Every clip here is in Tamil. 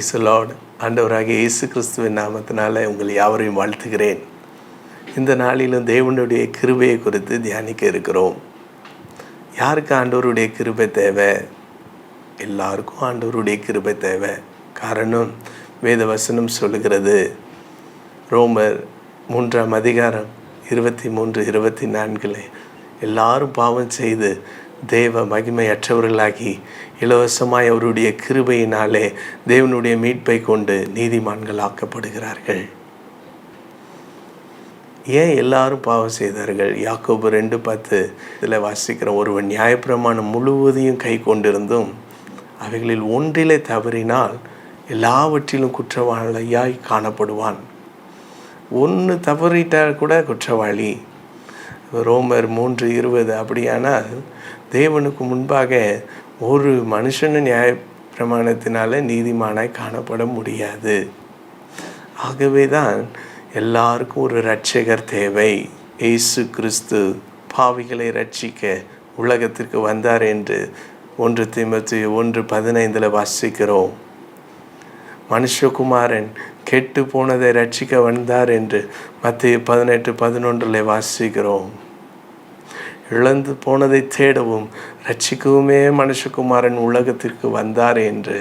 Praise the Lord. ஆண்டவராகிய இயேசு கிறிஸ்துவின் நாமத்தினால உங்கள் யாவரையும் வாழ்த்துகிறேன். இந்த நாளிலும் தேவனுடைய கிருபையை குறித்து தியானிக்க இருக்கிறோம். யாருக்கு ஆண்டவருடைய கிருபை தேவை? எல்லாருக்கும் ஆண்டவருடைய கிருபை தேவை. காரணம், வேத வசனம் சொல்லுகிறது, ரோமர் 3ஆம் அதிகாரம் 23-24 எல்லாரும் பாவம் செய்து தேவ மகிமையற்றவர்களாகி இலவசமாய் அவருடைய கிருபையினாலே தேவனுடைய மீட்பை கொண்டு நீதிமான்கள் ஆக்கப்படுகிறார்கள். ஏன் எல்லாரும் பாவம் செய்தார்கள்? யாக்கோபு 2:10 வாசிக்கிறோம், ஒருவன் நியாயப்பிரமாணம் முழுவதையும் கை கொண்டிருந்தும் அவைகளில் ஒன்றிலே தவறினால் எல்லாவற்றிலும் குற்றவாளியாய் காணப்படுவான். ஒன்று தவறிட்டால் கூட குற்றவாளி. ரோமர் 3:20 அப்படியானால் தேவனுக்கு முன்பாக ஒரு மனுஷனும் நியாய பிரமாணத்தினால நீதிமானாய் காணப்பட முடியாது. ஆகவே தான் எல்லாருக்கும் ஒரு இரட்சகர் தேவை. இயேசு கிறிஸ்து பாவிகளை இரட்சிக்க உலகத்திற்கு வந்தார் என்று 1 தீமோத்தேயு 1:15 வாசிக்கிறோம். மனுஷகுமாரன் கெட்டு போனதை இரட்சிக்க வந்தார் என்று மத்தேயு 18:11 வாசிக்கிறோம். இழந்து போனதை தேடவும் இரட்சிக்கவுமே மனுஷகுமாரன் உலகத்திற்கு வந்தார் என்று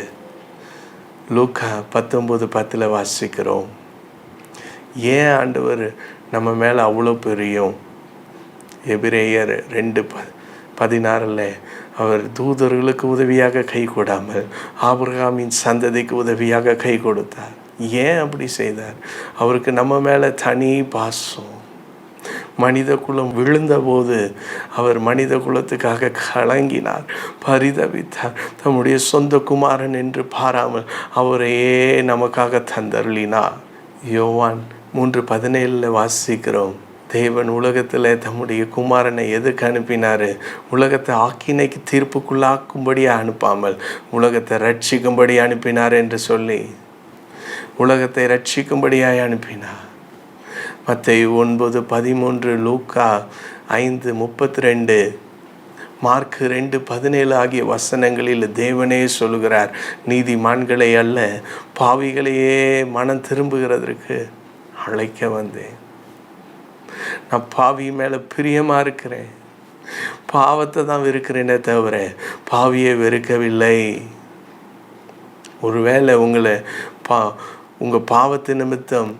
லூக்கா 19:10 வாசிக்கிறோம். ஏன் ஆண்டவர் நம்ம மேலே அவ்வளோ பெரியும்? எபிரேயர் 2:16 அவர் தூதர்களுக்கு உதவியாக கை கொடாமல் ஆபிரகாமின் சந்ததிக்கு உதவியாக கை கொடுத்தார். ஏன் அப்படி செய்தார்? அவருக்கு நம்ம மேலே தனி பாசம். மனித குலம் விழுந்தபோது அவர் மனித குலத்துக்காக கலங்கினார், பரிதவித்தார். தம்முடைய சொந்த குமாரன் என்று பாராமல் அவரையே நமக்காக தந்தருளினார். யோவான் 3:17 வாசிக்கிறோம், தேவன் உலகத்தில் தம்முடைய குமாரனை எதுக்கு அனுப்பினார்? உலகத்தை ஆக்கினைக்கு தீர்ப்புக்குள்ளாக்கும்படி அனுப்பாமல் உலகத்தை ரட்சிக்கும்படி அனுப்பினார் என்று சொல்லி உலகத்தை ரட்சிக்கும்படியாய் அனுப்பினார். மத்தேயு 9:13, லூக்கா 5:32, மார்க் 2:17 ஆகிய வசனங்களில் தேவனே சொல்லுகிறார், நீதிமான்களை அல்ல பாவிகளையே மனம் திரும்புகிறதற்கு அழைக்க வந்தேன். நான் பாவி மேலே பிரியமாக இருக்கிறேன். பாவத்தை தான் வெறுக்கிறேனே தவிர பாவியை வெறுக்கவில்லை. ஒருவேளை உங்கள் பாவத்து நிமித்தம்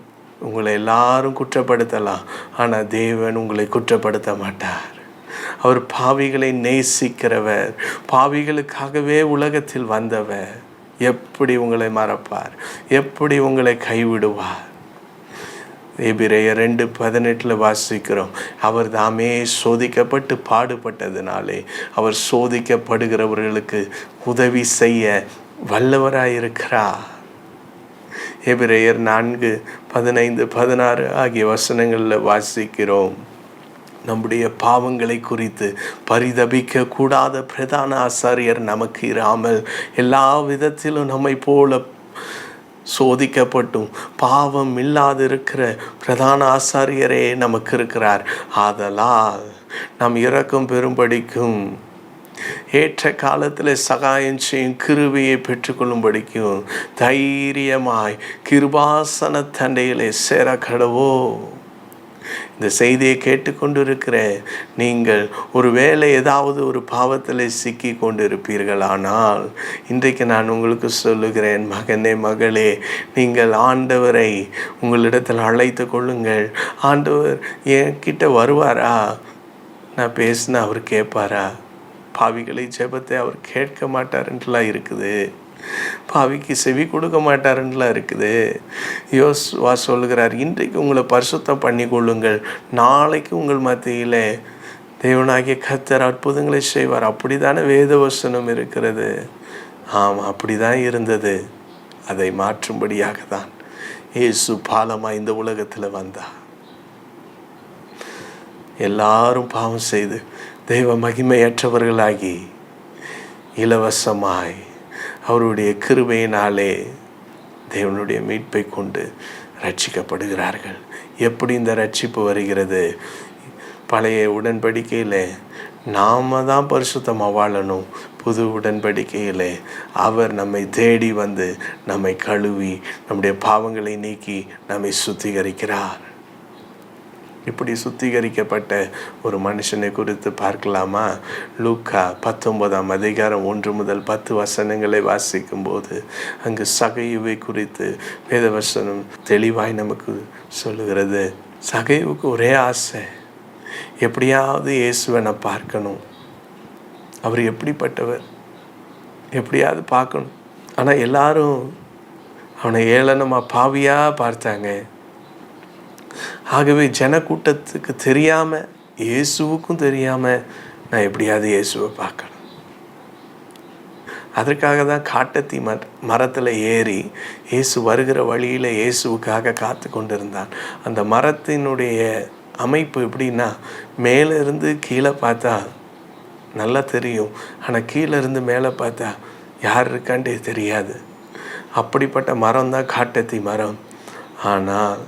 உங்களை எல்லாரும் குற்றப்படுத்தலாம், ஆனால் தேவன் உங்களை குற்றப்படுத்த மாட்டார். அவர் பாவிகளை நேசிக்கிறவர், பாவிகளுக்காகவே உலகத்தில் வந்தவர். எப்படி உங்களை மறப்பார்? எப்படி உங்களை கைவிடுவார்? எபிரேயர் 2:18 வாசிக்கிறோம், அவர் தாமே சோதிக்கப்பட்டு பாடுபட்டதினாலே அவர் சோதிக்கப்படுகிறவர்களுக்கு உதவி செய்ய வல்லவராயிருக்கிறார். எபிரேயர் 4:15-16 ஆகிய வசனங்களில் வாசிக்கிறோம், நம்முடைய பாவங்களை குறித்து பரிதபிக்க கூடாத பிரதான ஆசாரியர் நமக்கு இராமல் எல்லா விதத்திலும் நம்மை போல சோதிக்கப்பட்டும் பாவம் இல்லாதிருக்கிற பிரதான ஆசாரியரே நமக்கு இருக்கிறார். ஆதலால் நாம் இரக்கம் பெறும்படிக்கும் ஏற்ற காலத்தில் சகாயம் செய்யும் கிருபையை பெற்றுக்கொள்ளும்படிக்கும் தைரியமாய் கிருபாசன தண்டையிலே சேர கடவோ. இந்த செய்தியை கேட்டுக்கொண்டிருக்கிற நீங்கள் ஒருவேளை ஏதாவது ஒரு பாவத்தில் சிக்கி கொண்டிருப்பீர்கள். ஆனால் இன்றைக்கு நான் உங்களுக்கு சொல்லுகிறேன், மகனே மகளே, நீங்கள் ஆண்டவரை உங்களிடத்தில் அழைத்து கொள்ளுங்கள். ஆண்டவர் என்கிட்ட வருவாரா? நான் பேசினா அவர் கேட்பாரா? பாவிகளை ஜெபத்தை அவர் கேட்க மாட்டாருன்றலாம் இருக்குது. பாவிக்கு செவி கொடுக்க மாட்டாருன்றலாம் இருக்குது. யோசுவா சொல்லுகிறார், இன்றைக்கு உங்களை பரிசுத்தம் பண்ணி கொள்ளுங்கள், நாளைக்கு உங்கள் மத்தியில் தேவனாகிய கர்த்தர் அற்புதங்களை செய்வார். அப்படி தானே வேதவசனம் இருக்கிறது. ஆமாம், அப்படி தான் இருந்தது. அதை மாற்றும்படியாக தான் இயேசு பாலமாக இந்த உலகத்தில் வந்தார். எல்லாரும் பாவம் செய்து தெய்வ மகிமையற்றவர்களாகி இலவசமாய் அவருடைய கிருபையினாலே தேவனுடைய மீட்பை கொண்டு ரட்சிக்கப்படுகிறார்கள். எப்படி இந்த ரட்சிப்பு வருகிறது? பழைய உடன்படிக்கையில் நாம் தான் பரிசுத்தமாக வாழணும். புது உடன்படிக்கையில் அவர் நம்மை தேடி வந்து நம்மை கழுவி நம்முடைய பாவங்களை நீக்கி நம்மை சுத்திகரிக்கிறார். இப்படி சுத்திகரிக்கப்பட்ட ஒரு மனுஷனை குறித்து பார்க்கலாமா? லூக்கா 19ஆம் அதிகாரம் 1 முதல் 10 வசனங்களை வாசிக்கும்போது அங்கு சகையுவை குறித்து வேதவசனம் தெளிவாய் நமக்கு சொல்லுகிறது. சகையுவுக்கு ஒரே ஆசை, எப்படியாவது இயேசுவை நான் பார்க்கணும். அவர் எப்படிப்பட்டவர், எப்படியாவது பார்க்கணும். ஆனால் எல்லாரும் அவனை ஏளனமாக பாவியாக பார்த்தாங்க. ஆகவே ஜனக்கூட்டத்துக்கு தெரியாமல், இயேசுவுக்கும் தெரியாமல், நான் எப்படியாவது இயேசுவை பார்க்கணும். அதற்காக தான் காட்டத்தி மரத்தில் ஏறி இயேசு வருகிற வழியில் இயேசுவுக்காக காத்து கொண்டிருந்தான். அந்த மரத்தினுடைய அமைப்பு எப்படின்னா, மேலே இருந்து கீழே பார்த்தா நல்லா தெரியும், ஆனால் கீழே இருந்து மேலே பார்த்தா யார் இருக்காண்டே தெரியாது. அப்படிப்பட்ட மரம் தான் காட்டத்தி மரம். ஆனால்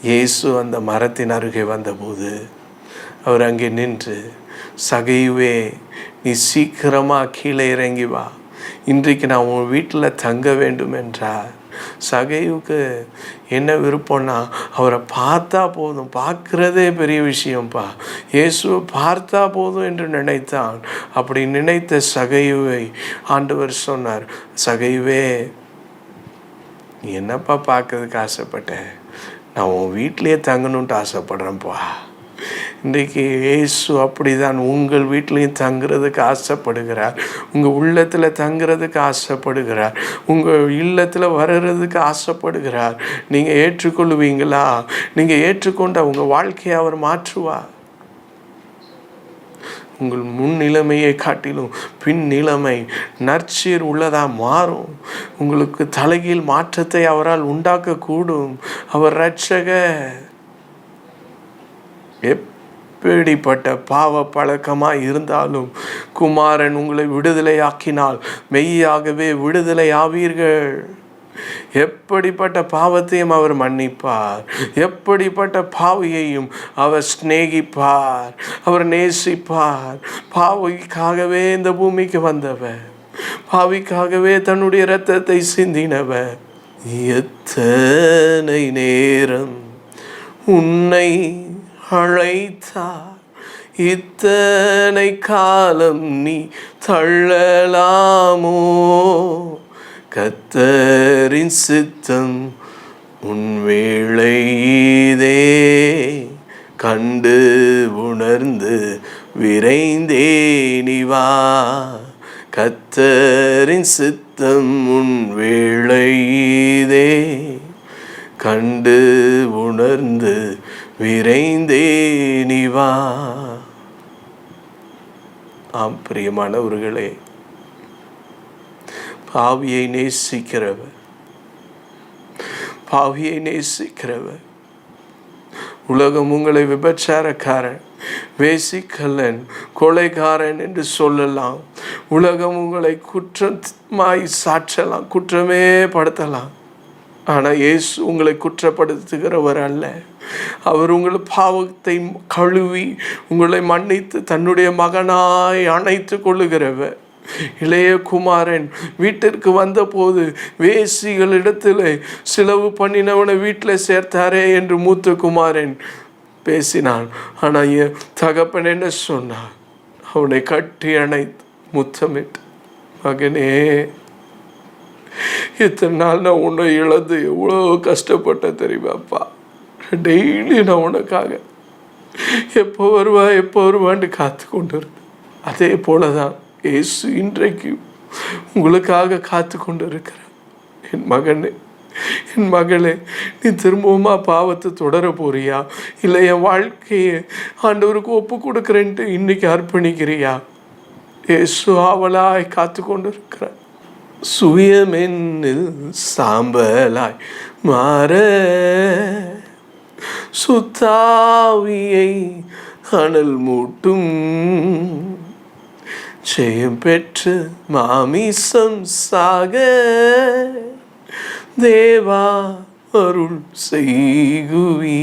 இயேசு அந்த மரத்தின் அருகே வந்தபோது அவர் அங்கே நின்று, சகையுவே, நீ சீக்கிரமாக கீழே இறங்கி வா, இன்றைக்கு நான் உன் வீட்டில் தங்க வேண்டும் என்றார். சகையுக்கு என்ன விருப்பம்னா, அவரை பார்த்தா போதும், பார்க்குறதே பெரிய விஷயம்ப்பா, இயேசுவை பார்த்தா போதும் என்று நினைத்தான். அப்படி நினைத்த சகையுவை ஆண்டவர் சொன்னார், சகையுவே, நீ என்னப்பா பார்க்கறதுக்கு ஆசைப்பட்ட, நான் உன் வீட்டிலேயே தங்கணுன்ட்டு ஆசைப்படுறேன்ப்பா. இன்றைக்கு இயேசு அப்படிதான் உங்கள் வீட்லேயும் தங்குறதுக்கு ஆசைப்படுகிறார். உங்கள் உள்ளத்தில் தங்குறதுக்கு ஆசைப்படுகிறார். உங்கள் இல்லத்தில் வர்றதுக்கு ஆசைப்படுகிறார். நீங்கள் ஏற்றுக்கொள்வீங்களா? நீங்கள் ஏற்றுக்கொண்ட உங்கள் வாழ்க்கையை அவர் மாற்றுவார். உங்கள் முன் நிலைமையை காட்டிலும் பின் நிலைமை நற்சீர் உள்ளதாக மாறும். உங்களுக்கு தலைகீழ் மாற்றத்தை அவரால் உண்டாக்கக்கூடும். அவர் இரட்சகர். எப்படிப்பட்ட பாவ பழக்கமாக இருந்தாலும் குமாரன் உங்களை விடுதலை ஆக்கினால் மெய்யாகவே விடுதலை ஆவீர்கள். எப்படிப்பட்ட பாவத்தையும் அவர் மன்னிப்பார். எப்படிப்பட்ட பாவியையும் அவர் சிநேகிப்பார், அவர் நேசிப்பார். பாவிக்காகவே இந்த பூமிக்கு வந்தவர், பாவிக்காகவே தன்னுடைய இரத்தத்தை சிந்தினவர். எத்தனை நேரம் உன்னை அழைத்தார், இத்தனை காலம் நீ தள்ளலாமோ? கர்த்தரின் சித்தம் உன் வேளையிதே, கண்டு உணர்ந்து விரைந்தே நீ வா. கர்த்தரின் சித்தம் உன் வேளையிதே, கண்டு உணர்ந்து விரைந்தே நீ வா. ஆம் பிரியமானவர்களே, பாவியை நேசிக்கிறவர், பாவியை நேசிக்கிறவர். உலகம் உங்களை விபச்சாரக்காரன், வேசிக்கல்லன், கொலைகாரன் என்று சொல்லலாம். உலகம் உங்களை குற்றமாய் சாற்றலாம், குற்றமே படுத்தலாம். ஆனால் இயேசு உங்களை குற்றப்படுத்துகிறவர் அல்ல. அவர் உங்கள் பாவத்தை கழுவி உங்களை மன்னித்து தன்னுடைய மகனாய் அணைத்து கொள்ளுகிறவர். இளைய குமாரன் வீட்டிற்கு வந்தபோது வேசிகளிடத்தில் செலவு பண்ணினவனை வீட்டில் சேர்த்தாரே என்று மூத்த குமாரன் பேசினான். ஆனால் தகப்பன் என்ன சொன்னார்? அவனை கட்டி அணைத்து முத்தமிட்டு, மகனே, இத்தனை நாள் நான் உன்னை இழந்து எவ்வளோ கஷ்டப்பட்ட தெரியுமாப்பா. டெய்லி நான் உனக்காக எப்போ வருவான்னு காத்து கொண்டு இருந்தேன். அதே போல தான் இயேசு இன்றைக்கு உங்களுக்காக காத்து கொண்டு இருக்கிறார். என் மகனே, என் மகளே, நீ திரும்பவுமா பாவத்தை தொடர போறியா, இல்லை என் வாழ்க்கையை ஆண்டவருக்கு ஒப்பு கொடுக்குறேன்ட்டு இன்னைக்கு அர்ப்பணிக்கிறியா? இயேசு ஆவலாய் காத்து கொண்டு இருக்கிறார். சுயமென்னில் சாம்பலாய் மாற சுத்தாவியை அனல் மூட்டும், ஜெயம் பெற்று மாமிசம் சாக தேவா அருள் செய்குவி.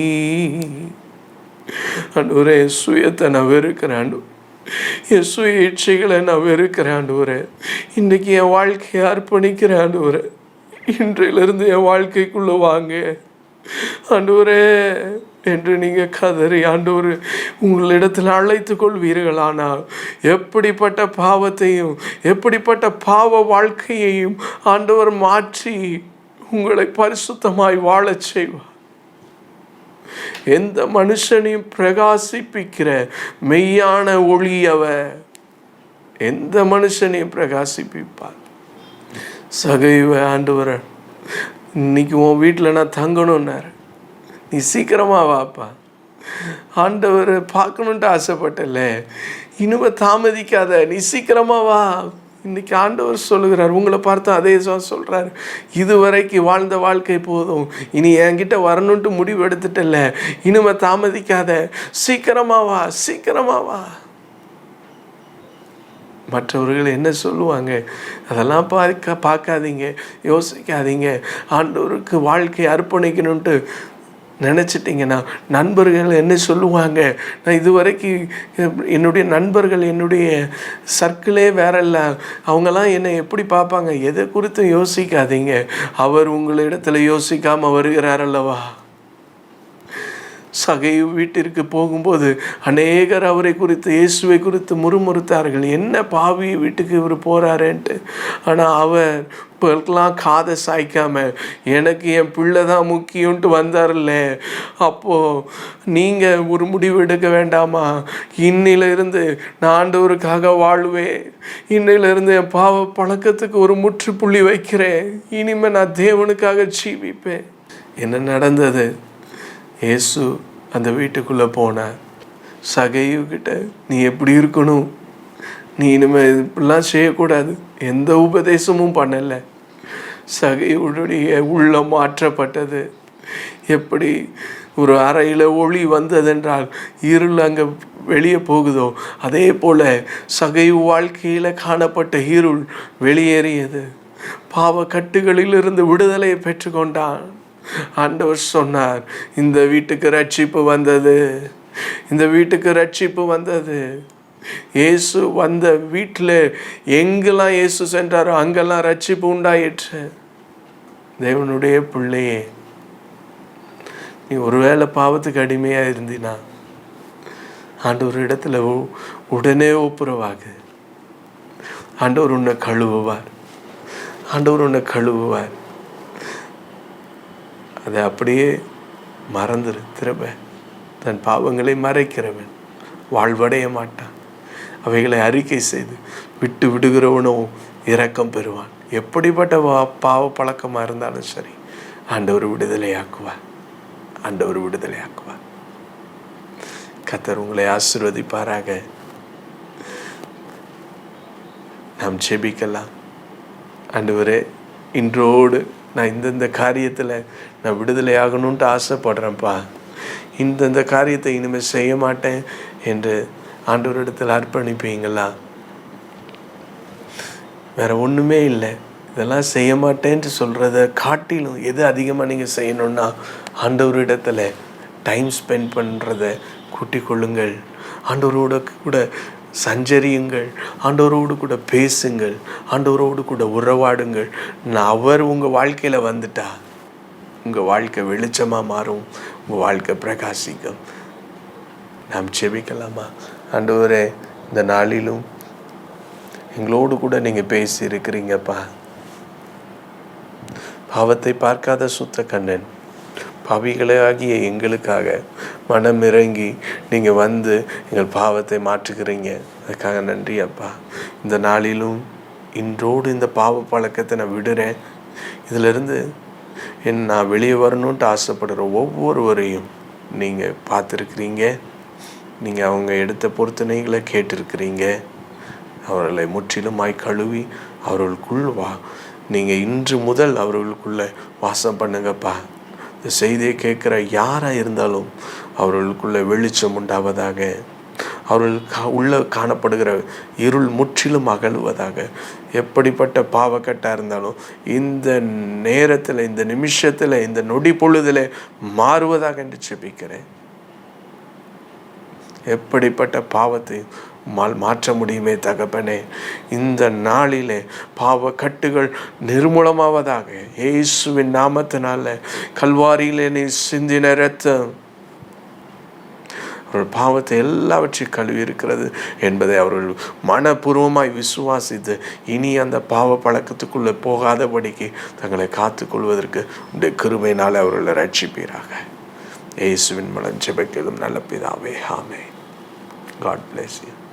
ஆண்டவரே, என் சுயத்தை நான் வெறுக்கிறேன் ஆண்டவரே. என் சுய இச்சைகளை நான் வெறுக்கிறேன் ஆண்டவரே. இன்றைக்கி என் வாழ்க்கையை அர்ப்பணிக்கிறேன் ஆண்டவரே. இன்றையிலிருந்து என் வாழ்க்கைக்குள்ளே வாங்க ஆண்டவரே என்று நீங்கள் கதறி ஆண்டவர் உங்களிடத்தில் அழைத்து கொள்வீர்களானால் எப்படிப்பட்ட பாவத்தையும் எப்படிப்பட்ட பாவ வாழ்க்கையையும் ஆண்டவர் மாற்றி உங்களை பரிசுத்தமாய் வாழச் செய்வார். எந்த மனுஷனையும் பிரகாசிப்பிக்கிற மெய்யான ஒளி அவர். எந்த மனுஷனையும் பிரகாசிப்பிப்பார். சகைவ ஆண்டவர், இன்னைக்கு உன் வீட்டில் நான் தங்கணும்னாரு. நீ சீக்கிரமா வாப்பா, ஆண்டவர் பார்க்கணுன்ட்டு ஆசைப்பட்டல, இனிமே தாமதிக்காத, நீ சீக்கிரமா வா. இன்னைக்கு ஆண்டவர் சொல்லுகிறார், உங்களை பார்த்து அதே சொல்றாரு, இதுவரைக்கும் வாழ்ந்த வாழ்க்கை போதும், இனி என்கிட்ட வரணுன்ட்டு முடிவு எடுத்துட்டல, இனிமே தாமதிக்காத, சீக்கிரமா வா, சீக்கிரமா வா. மற்றவர்கள் என்ன சொல்லுவாங்க அதெல்லாம் பார்க்காதீங்க, யோசிக்காதீங்க. ஆண்டவருக்கு வாழ்க்கையை அர்ப்பணிக்கணுன்ட்டு நினச்சிட்டிங்கன்னா நண்பர்கள் என்ன சொல்லுவாங்க, நான் இதுவரைக்கும் என்னுடைய நண்பர்கள் என்னுடைய சர்க்கிளே வேற இல்லை, அவங்கெல்லாம் என்னை எப்படி பார்ப்பாங்க, எதை குறித்து யோசிக்காதீங்க. அவர் உங்களிடத்தில் யோசிக்காமல் வருகிறார் அல்லவா. சகையு வீட்டிற்கு போகும்போது அநேகர் அவரை குறித்து, இயேசுவை குறித்து முறுமுறுத்தார்கள், என்ன பாவி வீட்டுக்கு இவர் போகிறாருன்ட்டு. ஆனால் அவர் இப்போலாம் காதை சாய்க்காம, எனக்கு என் பிள்ளை தான் முக்கியம்ன்ட்டு வந்தார்ல. அப்போது நீங்கள் ஒரு முடிவு எடுக்க வேண்டாமா, இன்னிலிருந்து நான் ஆண்டவருக்காக வாழ்வேன், இன்னிலிருந்து என் பாவ பழக்கத்துக்கு ஒரு முற்றுப்புள்ளி வைக்கிறேன், இனிமேல் நான் தேவனுக்காக ஜீவிப்பேன். என்ன நடந்தது? இயேசு அந்த வீட்டுக்குள்ளே போனார். சகையு கிட்ட, நீ எப்படி இருக்கணும், நீ இனிமேல் இப்படிலாம் செய்யக்கூடாது, எந்த உபதேசமும் பண்ணலை. சகையுடைய உள்ளம் மாற்றப்பட்டது. எப்படி ஒரு அறையில் ஒளி வந்ததென்றால் இருள் அங்கே வெளியே போகுதோ, அதே போல் சகையு வாழ்க்கையில் காணப்பட்ட இருள் வெளியேறியது. பாவ கட்டுகளிலிருந்து விடுதலையை பெற்றுக்கொண்டான். ஆண்டவர் சொன்னார், இந்த வீட்டுக்கு ரட்சிப்பு வந்தது, இந்த வீட்டுக்கு ரட்சிப்பு வந்தது. இயேசு வந்த வீட்டில் எங்கெல்லாம் இயேசு சென்றாரோ அங்கெல்லாம் ரட்சிப்பு உண்டாயிற்று. தேவனுடைய பிள்ளையே, நீ ஒருவேளை பாவத்துக்கு அடிமையாக இருந்தினா ஆண்டவர் இடத்துல உடனே ஒப்புரவாகு. ஆண்டவர் உன்னை கழுவுவார், ஆண்டவர் உன்னை கழுவுவார். அதை அப்படியே மறந்துரு. திரும்ப தன் பாவங்களை மறைக்கிறவன் வாழ்வடைய மாட்டான். அவைகளை அறிக்கை செய்து விட்டு விடுகிறவனோ இரக்கம் பெறுவான். எப்படிப்பட்ட பாவ பழக்கமாக இருந்தாலும் சரி, ஆண்டவர் விடுதலையாக்குவார், ஆண்டவர் விடுதலையாக்குவார். கர்த்தர் உங்களை ஆசீர்வதிப்பாராக. நாம் ஜெபிக்கலாம். ஆண்டவரே, இன்றோடு நான் இந்தந்த காரியத்தில் நான் விடுதலை ஆகணுன்ட்டு ஆசைப்படுறேன்ப்பா, இந்தந்த காரியத்தை இனிமேல் செய்ய மாட்டேன் என்று ஆண்டவரிடத்தில் அர்ப்பணிப்பீங்களா? வேறு ஒன்றுமே இல்லை. இதெல்லாம் செய்ய மாட்டேன்ட்டு சொல்கிறத காட்டிலும் எது அதிகமாக நீங்கள் செய்யணுன்னா ஆண்டவரிடத்தில் டைம் ஸ்பெண்ட் பண்ணுறத கூட்டிக் கொள்ளுங்கள். ஆண்டவரோட கூட சஞ்சரியுங்கள், ஆண்டவரோடு கூட பேசுங்கள், ஆண்டவரோடு கூட உறவாடுங்கள். அவர் உங்கள் வாழ்க்கையில் வந்துட்டா உங்கள் வாழ்க்கை வெளிச்சமாக மாறும், உங்கள் வாழ்க்கை பிரகாசிக்கும். நாம் ஜெபிக்கலாமா? ஆண்டவரே, இந்த நாளிலும் எங்களோடு கூட நீங்கள் பேசி இருக்கிறீங்கப்பா. பாவத்தை பார்க்காத சுத்த கண்ணன், பாவிகளே ஆகிய எங்களுக்காக மனம் இறங்கி நீங்கள் வந்து எங்கள் பாவத்தை மாற்றுகிறீங்க. அதுக்காக நன்றி அப்பா. இந்த நாளிலும் இன்றோடு இந்த பாவ பழக்கத்தை நான் விடுறேன். இதிலிருந்து நான் வெளியே வரணுன்ட்டு ஆசைப்படுற ஒவ்வொருவரையும் நீங்கள் பார்த்துருக்குறீங்க. நீங்கள் அவங்க எடுத்த பொருத்தனைகளை கேட்டிருக்கிறீங்க. அவர்களை முற்றிலுமாய் கழுவி அவர்களுக்குள் நீங்கள் இன்று முதல் அவர்களுக்குள்ளே வாசம் பண்ணுங்கப்பா. இந்த செய்தியை கேட்குற யாராக இருந்தாலும் அவர்களுக்குள்ளே வெளிச்சம் உண்டாவதாக, அவர்களுக்கு உள்ளே காணப்படுகிற இருள் முற்றிலும் அகழுவதாக. எப்படிப்பட்ட பாவக்கட்டாக இருந்தாலும் இந்த நேரத்தில், இந்த நிமிஷத்தில், இந்த நொடி பொழுதில் மாறுவதாக என்று ஜெபிக்கிறேன். எப்படிப்பட்ட பாவத்தை மாற்ற முடியுமே தகப்பனே. இந்த நாளிலே பாவ கட்டுகள் நிர்மூலமாவதாக இயேசுவின் நாமத்தினால. கல்வாரியிலே நீ சிந்தின இரத்தம் அவர்கள் பாவத்தை எல்லாவற்றையும் கழுவி இருக்கிறது என்பதை அவர்கள் மனப்பூர்வமாய் விசுவாசித்து இனி அந்த பாவ பழக்கத்துக்குள்ளே போகாதபடிக்கு தங்களை காத்துக்கொள்வதற்கு உடைய கிருபையினால் அவர்களை ரட்சிப்பீராக. இயேசுவின் மூலம் ஜெபிக்கிறதும் நல்ல பிதாவே, ஆமென். God bless you.